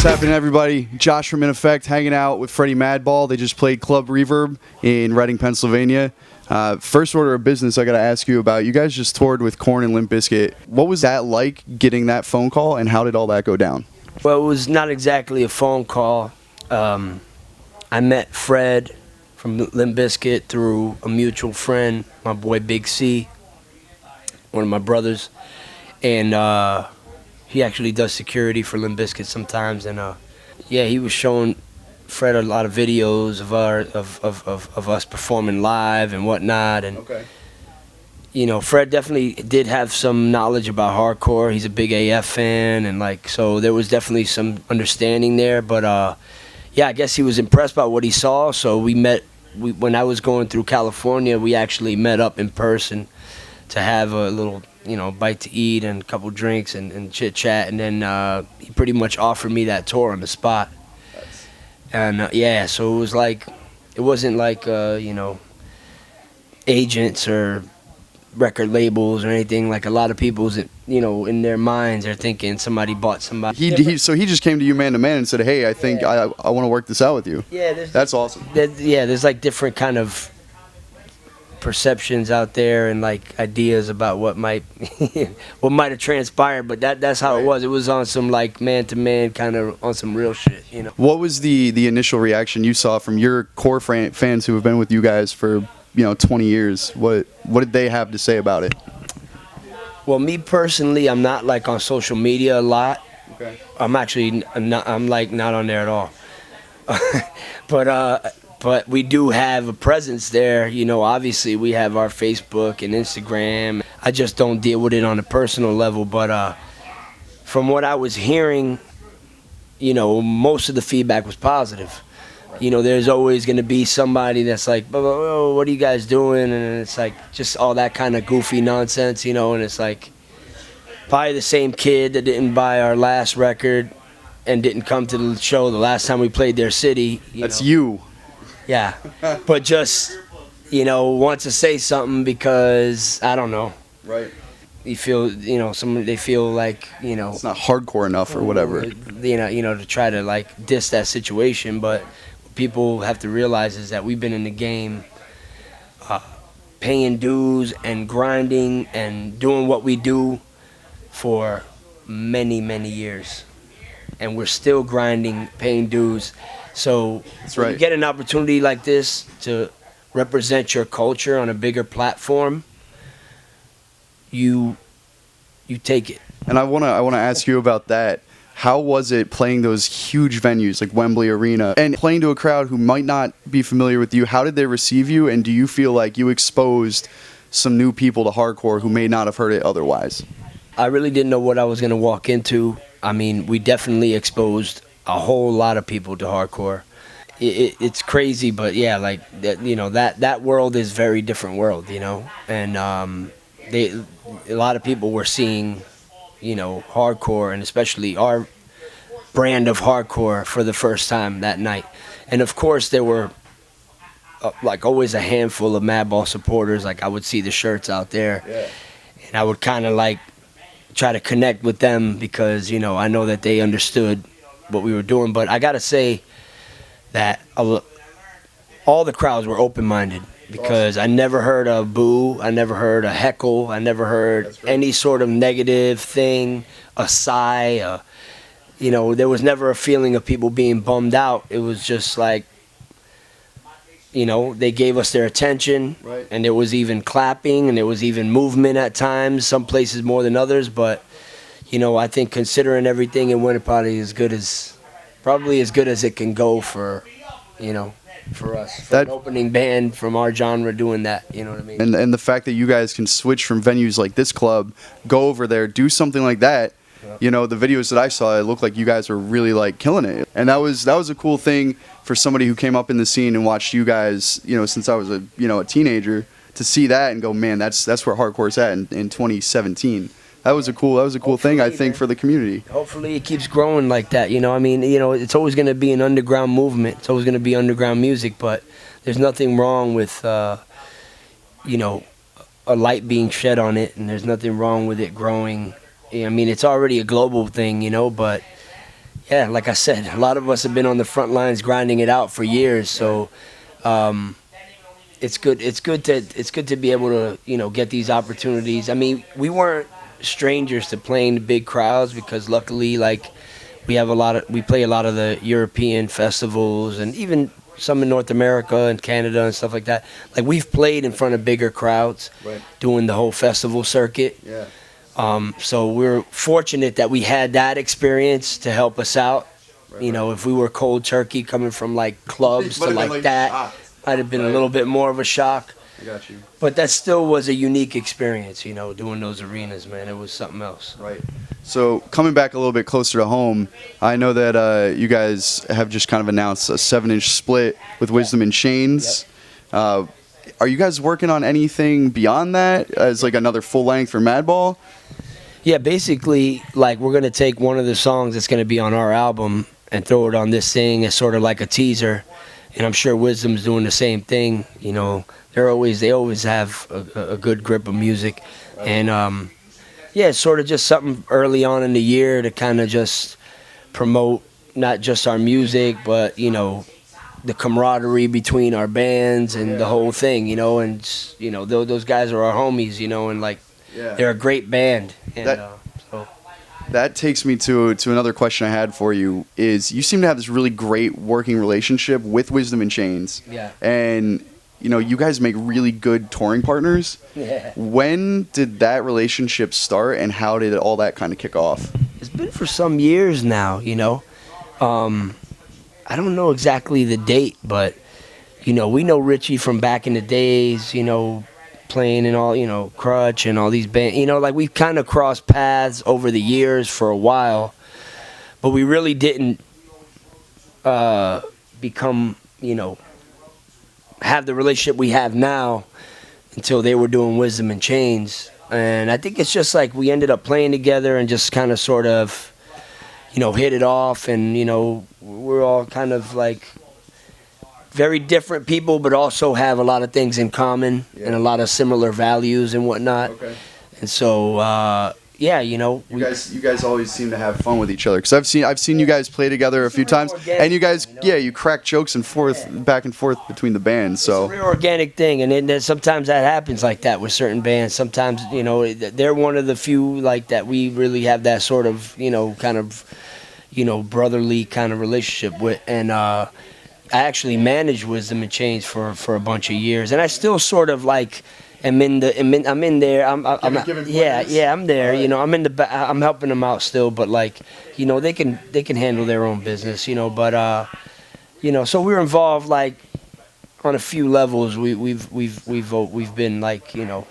happening, everybody? Josh from In Effect hanging out with Freddy MADBALL. They just played Club Reverb in Reading, Pennsylvania. First order of business I got to ask you about. You guys just toured with Korn and Limp Bizkit. What was that like, getting that phone call, and how did all that go down? Well, it was not exactly a phone call. I met Fred from Limp Bizkit through a mutual friend, my boy Big C, one of my brothers, and he actually does security for Limp Bizkit sometimes, and yeah, he was showing Fred a lot of videos of us performing live and whatnot, and Okay. you know, Fred definitely did have some knowledge about hardcore. He's a big AF fan, and like, so there was definitely some understanding there. But yeah, I guess he was impressed by what he saw. So we met. When I was going through California, we actually met up in person to have a little, you know, bite to eat and a couple drinks and chit chat, and then he pretty much offered me that tour on the spot. And yeah, so it was like, it wasn't like you know, agents or record labels or anything. Like, a lot of people's, you know, in their minds are thinking somebody bought somebody. So he just came to you man to man and said, "Hey, I think I want to work this out with you." Yeah, that's awesome. Yeah, there's like different kind of perceptions out there and like ideas about what might what might have transpired, but that's how it was. It was on some like man to man, kind of on some real shit, you know. What was the initial reaction you saw from your core fans who have been with you guys for, you know, 20 years? What did they have to say about it? Well, me personally, I'm not like on social media a lot. Okay. I'm actually not. I'm like not on there at all. But we do have a presence there. You know, obviously we have our Facebook and Instagram. I just don't deal with it on a personal level. But from what I was hearing, you know, most of the feedback was positive. You know, there's always going to be somebody that's like, "Oh, what are you guys doing?" And it's like just all that kind of goofy nonsense, you know. And it's like probably the same kid that didn't buy our last record and didn't come to the show the last time we played their city. That's you. Yeah, but just, you know, wants to say something because, I don't know. Right. You feel, you know, they feel like, you know, it's not hardcore enough or whatever. You know, to try to like diss that situation. But what people have to realize is that we've been in the game paying dues and grinding and doing what we do for many, many years. And we're still grinding, paying dues. So that's when right. You get an opportunity like this to represent your culture on a bigger platform, you take it. And I wanna ask you about that. How was it playing those huge venues like Wembley Arena and playing to a crowd who might not be familiar with you? How did they receive you, and do you feel like you exposed some new people to hardcore who may not have heard it otherwise? I really didn't know what I was gonna walk into. I mean, we definitely exposed a whole lot of people to hardcore. It's crazy, but yeah, like that, you know, that world is very different world, you know, and a lot of people were seeing, you know, hardcore, and especially our brand of hardcore for the first time that night. And of course there were like always a handful of MADBALL supporters. Like, I would see the shirts out there, and I would kind of like try to connect with them because, you know, I know that they understood what we were doing. But I gotta say that all the crowds were open-minded, because I never heard a boo, I never heard a heckle, I never heard any sort of negative thing, a sigh, you know, there was never a feeling of people being bummed out. It was just like, you know, they gave us their attention, and there was even clapping, and there was even movement at times, some places more than others. But, you know, I think considering everything, it went probably probably as good as it can go for, you know, for us, for an opening band from our genre doing that, you know what I mean? And the fact that you guys can switch from venues like this club, go over there, do something like that. You know, the videos that I saw, it looked like you guys were really like killing it, and that was a cool thing for somebody who came up in the scene and watched you guys, you know, since I was a teenager, to see that and go, man, that's where hardcore's at in 2017. That was a cool thing, I think, for the community. Hopefully it keeps growing like that, you know. I mean, you know, it's always going to be an underground movement. It's always going to be underground music, but there's nothing wrong with, you know, a light being shed on it, and there's nothing wrong with it growing. I mean, it's already a global thing, you know, but yeah, like I said, a lot of us have been on the front lines grinding it out for years. So it's good. It's good to be able to, you know, get these opportunities. I mean, we weren't strangers to playing the big crowds because luckily, like, we play a lot of the European festivals and even some in North America and Canada and stuff like that. Like, we've played in front of bigger crowds, Right. doing the whole festival circuit. Yeah. So we're fortunate that we had that experience to help us out. Right, You know, if we were cold turkey coming from like clubs to like that, might have been a little bit more of a shock. I got you. But that still was a unique experience, you know, doing those arenas, man. It was something else. Right. So coming back a little bit closer to home, I know that you guys have just kind of announced a 7-inch split with Wisdom in Chains. Are you guys working on anything beyond that as like another full length for Madball? Yeah, basically, like, we're going to take one of the songs that's going to be on our album and throw it on this thing as sort of like a teaser. And I'm sure Wisdom's doing the same thing. You know, they always have a good grip of music. And, yeah, it's sort of just something early on in the year to kind of just promote not just our music, but, you know, the camaraderie between our bands and the whole thing, you know. And, you know, those guys are our homies, you know, and, like, they're a great band. And, that takes me to another question I had for you. Is you seem to have this really great working relationship with Wisdom in Chains. Yeah. And, you know, you guys make really good touring partners. Yeah. When did that relationship start, and how did all that kind of kick off? It's been for some years now, you know. I don't know exactly the date, but, you know, we know Richie from back in the days, you know, playing in all, you know, Crutch and all these bands. You know, like, we've kind of crossed paths over the years for a while, but we really didn't become, you know, have the relationship we have now until they were doing Wisdom in Chains. And I think it's just like we ended up playing together and just kind of sort of, you know, hit it off. And, you know, we're all kind of like very different people, but also have a lot of things in common and a lot of similar values and whatnot. Okay. And so, yeah, you know, You guys always seem to have fun with each other, because I've seen you guys play together a few times, and you guys, you crack jokes and back and forth between the bands. So it's a real organic thing, and then sometimes that happens like that with certain bands. Sometimes, you know, they're one of the few like that we really have that sort of, you know, kind of, you know, brotherly kind of relationship with. And I actually managed Wisdom in Chains for a bunch of years, and I still sort of like I'm in there. I'm there. Right. You know, I'm in the I'm helping them out still, but like, you know, they can handle their own business, you know. But you know, so we're involved like on a few levels. We've been like, you know,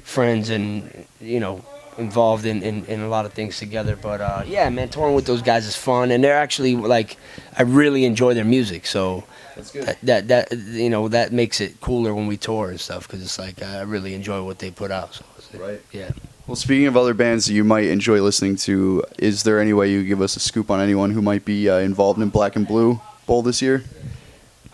friends and, you know, involved in a lot of things together. But yeah, man, touring with those guys is fun, and they're actually like, I really enjoy their music. So that's good. That you know, that makes it cooler when we tour and stuff, because it's like I really enjoy what they put out. So right. Yeah. Well, speaking of other bands that you might enjoy listening to, is there any way you could give us a scoop on anyone who might be involved in Black and Blue Bowl this year?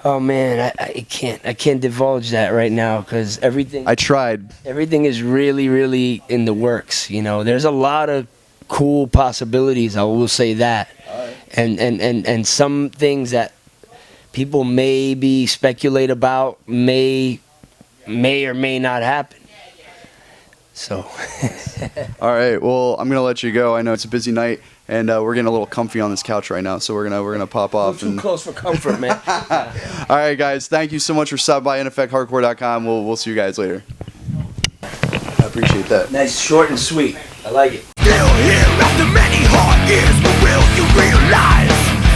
Oh man, I can't divulge that right now, because everything. I tried. Everything is really in the works. You know, there's a lot of cool possibilities. I will say that, right. and some things that people maybe speculate about may or may not happen. So. All right. Well, I'm gonna let you go. I know it's a busy night, and we're getting a little comfy on this couch right now, so we're gonna pop off. Too close for comfort, man. All right, guys. Thank you so much for stopping by NFXHardcore.com. We'll see you guys later. I appreciate that. Nice, short and sweet. I like it. Still here after many hard years, but will you realize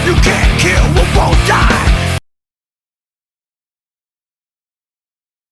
you can't kill